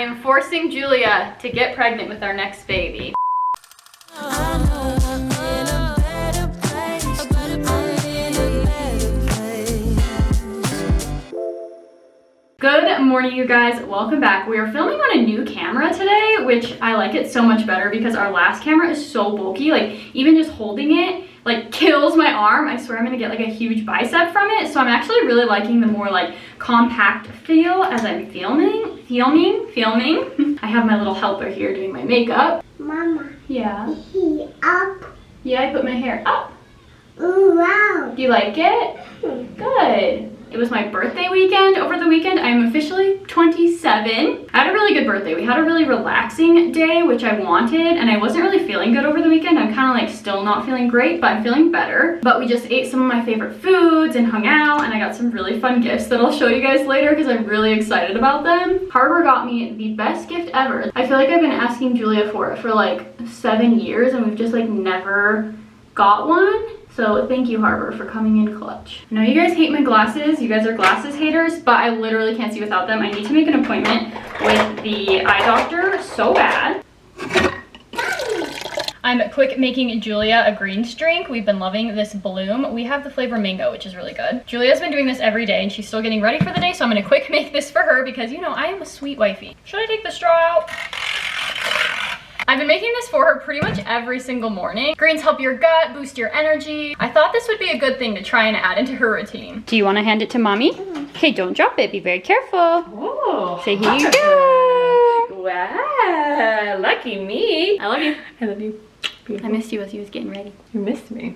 am forcing Julia to get pregnant with our next baby. Good morning, you guys. Welcome back. We are filming on a new camera today, which I like it so much better because our last camera is so bulky. Like, even just holding it, like, kills my arm. I swear I'm gonna get like a huge bicep from it. So I'm actually really liking the more like compact feel as I'm filming. I have my little helper here doing my makeup. Mama. Yeah. He up. Yeah, I put my hair up. Ooh, wow. Do you like it? Good. It was my birthday weekend. Over the weekend, I'm officially 27. I had a really good birthday. We had a really relaxing day, which I wanted, and I wasn't really feeling good over the weekend. I'm kind of like still not feeling great, but I'm feeling better. But we just ate some of my favorite foods and hung out, and I got some really fun gifts that I'll show you guys later because I'm really excited about them. Harbor got me the best gift ever. I feel like I've been asking Julia for it for like 7 years, and we've just like never got one. So thank you, Harbor, for coming in clutch. I know you guys hate my glasses. You guys are glasses haters, but I literally can't see without them. I need to make an appointment with the eye doctor so bad. I'm quick making Julia a greens drink. We've been loving this Bloom. We have the flavor mango, which is really good. Julia's been doing this every day and she's still getting ready for the day, so I'm gonna quick make this for her because, you know, I am a sweet wifey. Should I take the straw out? I've been making this for her pretty much every single morning. Greens help your gut, boost your energy. I thought this would be a good thing to try and add into her routine. Do you want to hand it to mommy? Okay, don't drop it. Be very careful. Oh, say here you go. Wow, lucky me. I love you. I love you. Beautiful. I missed you as he was getting ready. You missed me.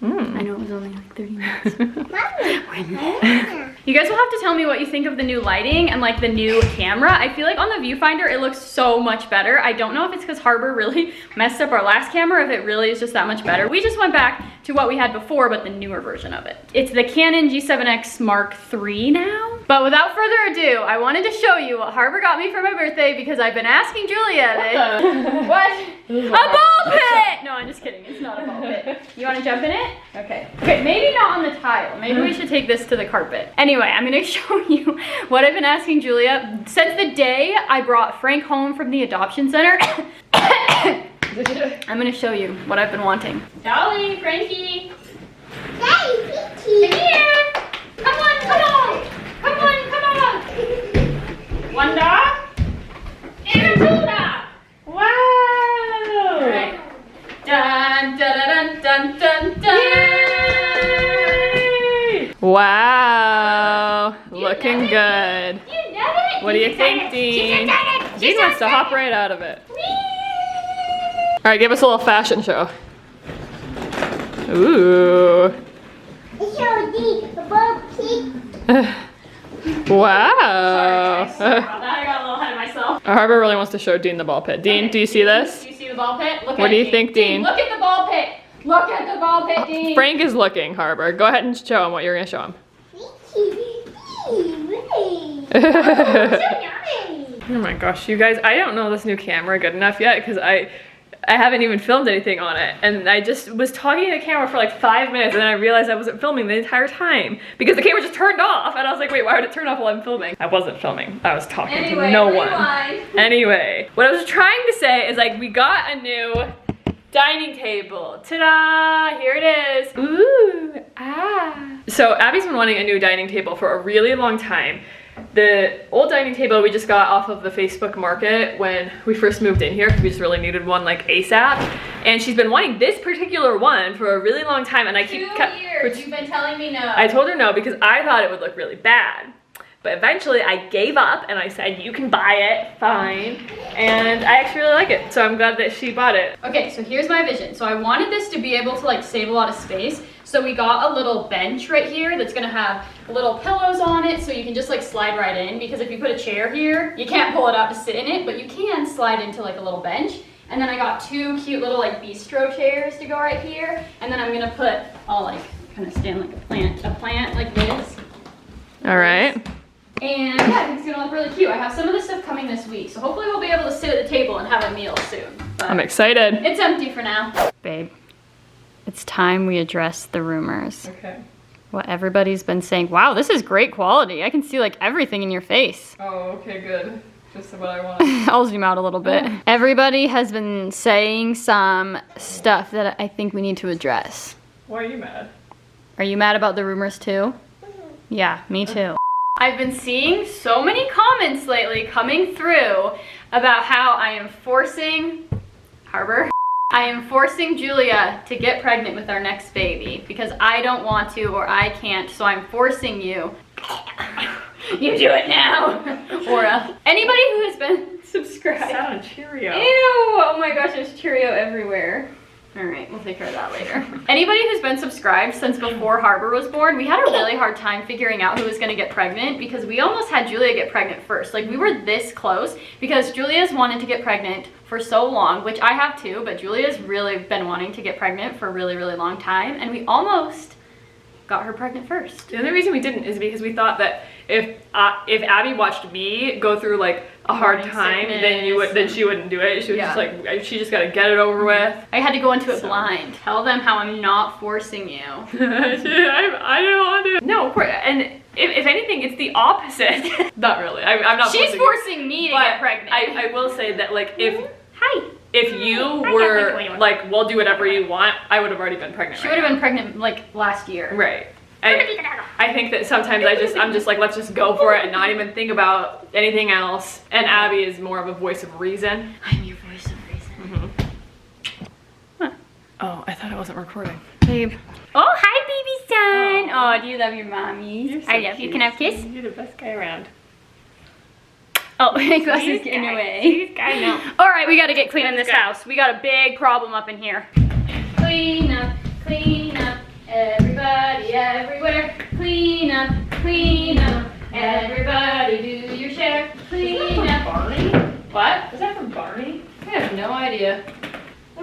I know it was only like 30 minutes. Mama. You guys will have to tell me what you think of the new lighting and like the new camera. I feel like on the viewfinder it looks so much better. I don't know if it's because Harbor really messed up our last camera, if it really is just that much better. We just went back to what we had before, but the newer version of it. It's the Canon G7X Mark III now. But without further ado, I wanted to show you what Harbor got me for my birthday because I've been asking Julia this. What? A ball pit! No, I'm just kidding. It's not a ball pit. You want to jump in it? Okay. Okay, maybe not on the tile. Maybe we should take this to the carpet. Anyway, I'm gonna show you what I've been asking Julia since the day I brought Frank home from the adoption center. I'm gonna show you what I've been wanting. Dolly, Frankie. Daddy, Come here. Come on, come on. Come on, come on. One dog. And two dog. Wow. All right. Dun, dun, dun, dun, dun, dun. Yay! Wow, looking good. You did it. What do you think, Dean? Dean wants to hop right out of it. All right, give us a little fashion show. Ooh. show the ball pit. Wow. Sorry about that. I got a little ahead of myself. Harbor really wants to show Dean the ball pit. Dean, Okay. do you see this? Do you see the ball pit? Look What at do it, you think, Dean? Look at the ball pit. Look at the ball pit, Dean. Frank is looking, Harbor. Go ahead and show him what you're gonna show him. Oh my gosh, you guys, I don't know this new camera good enough yet because I haven't even filmed anything on it. And I just was talking to the camera for like 5 minutes and then I realized I wasn't filming the entire time because the camera just turned off and I was like, wait, why would it turn off while I'm filming? I wasn't filming. I was talking to no one. Anyway, what I was trying to say is like we got a new dining table. Ta-da! Here it is. Ooh, ah. So Abby's been wanting a new dining table for a really long time. The old dining table we just got off of the Facebook market when we first moved in here because we just really needed one like ASAP. And she's been wanting this particular one for a really long time and I keep- 2 years, you've been telling me no. I told her no because I thought it would look really bad. But eventually I gave up and I said, you can buy it, fine. And I actually really like it, so I'm glad that she bought it. Okay, so here's my vision. So I wanted this to be able to like save a lot of space. So we got a little bench right here that's gonna have little pillows on it so you can just like slide right in, because if you put a chair here, you can't pull it out to sit in it, but you can slide into like a little bench. And then I got 2 cute little like bistro chairs to go right here. And then I'm gonna put, I'll like kind of stand like a plant like this. All right. And yeah, I think it's gonna look really cute. I have some of this stuff coming this week, so hopefully we'll be able to sit at the table and have a meal soon. But I'm excited. it's empty for now. Babe, it's time we address the rumors. Okay. What everybody's been saying. Wow, this is great quality. I can see like everything in your face. Oh, okay, good. Just what I want. I'll zoom out a little bit. Everybody has been saying some stuff that I think we need to address. Why are you mad? Are you mad about the rumors too? Yeah, me too. I've been seeing so many comments lately coming through about how I am forcing Julia to get pregnant with our next baby because I don't want to or I can't, so I'm forcing you. You do it now. Or anybody who has been subscribed. Sound Cheerio. Ew, oh my gosh, there's Cheerio everywhere. All right, we'll take care of that later. Anybody who's been subscribed since before Harbor was born, we had a really hard time figuring out who was gonna get pregnant because we almost had Julia get pregnant first. Like we were this close because Julia's wanted to get pregnant for so long, which I have too, but Julia's really been wanting to get pregnant for a really, really long time, and we almost got her pregnant first. The only reason we didn't is because we thought that if Abby watched me go through like a hard time, then she wouldn't do it. She was just like, she just got to get it over with. I had to go into it blind. Tell them how I'm not forcing you. I don't want to. No, of course. And if anything, it's the opposite. Not really. I'm not. She's forcing me to get pregnant. I will say that like if you were like, we'll do whatever you want, I would have already been pregnant. She would have been pregnant like last year. Right. I think that sometimes I'm just like, let's just go for it and not even think about anything else. And Abby is more of a voice of reason. I'm your voice of reason. Huh. Oh, I thought I wasn't recording. Babe. Oh, hi, baby son. Oh, do you love your mommy? So I love you. Can I have a kiss? You're the best guy around. Oh, my glasses getting away. All right, we got to get clean in this house. We got a big problem up in here. Clean up, everybody, everywhere. Clean up, everybody, do your share. Clean up. Barney? What? Is that from Barney? I have no idea.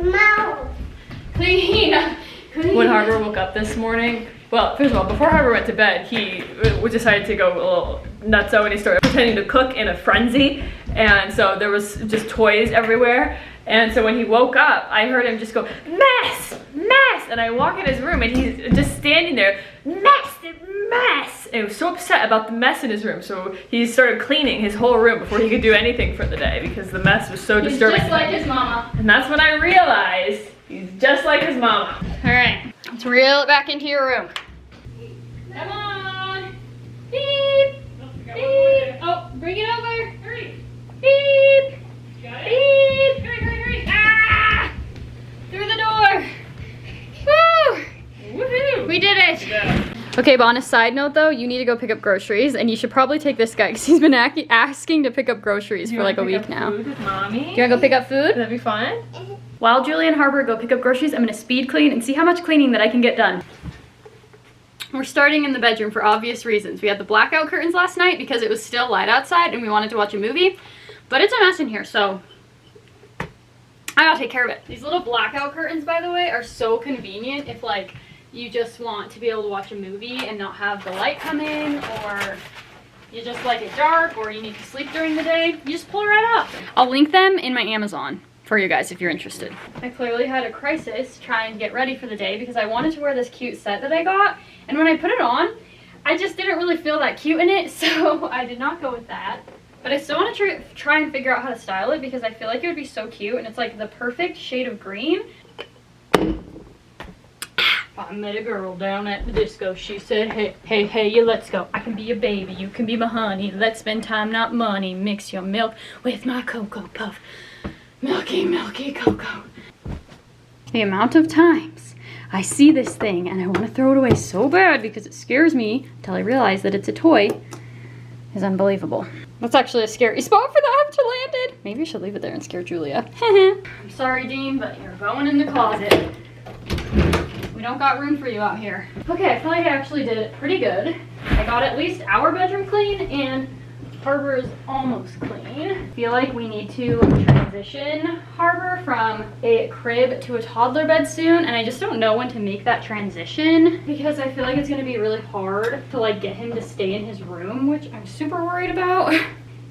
Mouth. Clean up. When Harbor woke up this morning, well, first of all, before Harbor went to bed, he decided to go a little nutso and he started pretending to cook in a frenzy. And so there was just toys everywhere. And so when he woke up, I heard him just go, mess, mess. And I walk in his room and he's just standing there, mess, mess. And he was so upset about the mess in his room. So he started cleaning his whole room before he could do anything for the day because the mess was so disturbing. Just like his mama. And that's when I realized he's just like his mama. All right, let's reel it back into your room. Come on. Beep. Beep. Oh, bring it over. Hurry. Beep. Got it? Beep. Hurry. Ah! Through the door. Woo! Woohoo! We did it. Yeah. Okay, but on a side note though, you need to go pick up groceries and you should probably take this guy because he's been asking to pick up groceries for like a week now. Food with mommy? Do you wanna go pick up food? That'd be fun. While Julia and Harbor go pick up groceries, I'm gonna speed clean and see how much cleaning that I can get done. We're starting in the bedroom for obvious reasons. We had the blackout curtains last night because it was still light outside and we wanted to watch a movie, but it's a mess in here, so I gotta take care of it. These little blackout curtains, by the way, are so convenient if like you just want to be able to watch a movie and not have the light come in, or you just like it dark, or you need to sleep during the day. You just pull it right off. I'll link them in my Amazon for you guys if you're interested. I clearly had a crisis trying to get ready for the day because I wanted to wear this cute set that I got, and when I put it on, I just didn't really feel that cute in it, so I did not go with that. But I still want to try and figure out how to style it because I feel like it would be so cute, and it's like the perfect shade of green. I met a girl down at the disco. She said, hey, you let's go. I can be your baby, you can be my honey. Let's spend time, not money. Mix your milk with my Cocoa Puff. Milky, milky cocoa. The amount of times I see this thing and I want to throw it away so bad because it scares me until I realize that it's a toy is unbelievable. That's actually a scary spot for the after landed. Maybe I should leave it there and scare Julia. I'm sorry, Dean, but you're going in the closet. We don't got room for you out here. Okay, I feel like I actually did it pretty good. I got at least our bedroom clean and Harbor is almost clean. I feel like we need to transition Harbor from a crib to a toddler bed soon, and I just don't know when to make that transition because I feel like it's gonna be really hard to like get him to stay in his room, which I'm super worried about.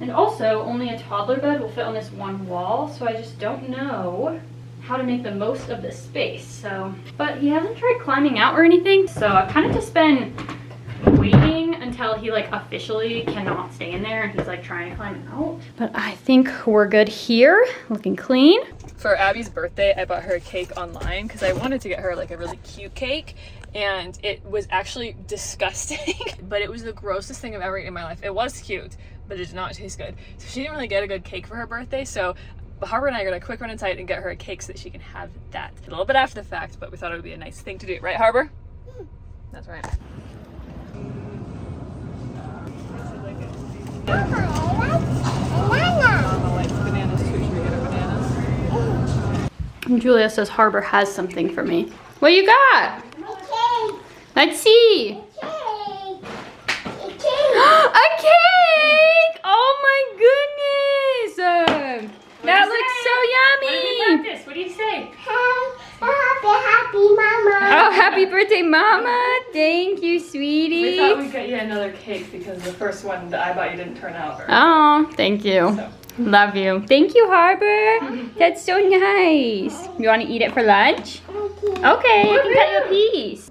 And also, only a toddler bed will fit on this one wall, so I just don't know how to make the most of this space. So, but he hasn't tried climbing out or anything, so I've kind of just been waiting until tell he like officially cannot stay in there and he's like trying to climb out. But I think we're good here, looking clean. For Abby's birthday, I bought her a cake online because I wanted to get her like a really cute cake, and it was actually disgusting. But it was the grossest thing I've ever eaten in my life. It was cute, but it did not taste good. So she didn't really get a good cake for her birthday, so Harper and I are gonna quick run inside and get her a cake so that she can have that. A little bit after the fact, but we thought it would be a nice thing to do. Right, Harper? That's right. Mama likes bananas too. Should we get her bananas? Julia says Harbor has something for me. What you got? Okay. Let's see. Okay. A cake! Oh my goodness! That looks so yummy! What do you say? Happy mama. Oh, happy birthday, Mama! Thank you, sweetie. We thought we'd get you another cake because the first one that I bought you didn't turn out very Oh, thank you. So. Love you. Thank you, Harbor. That's so nice. You want to eat it for lunch? Okay, I can cut you a piece.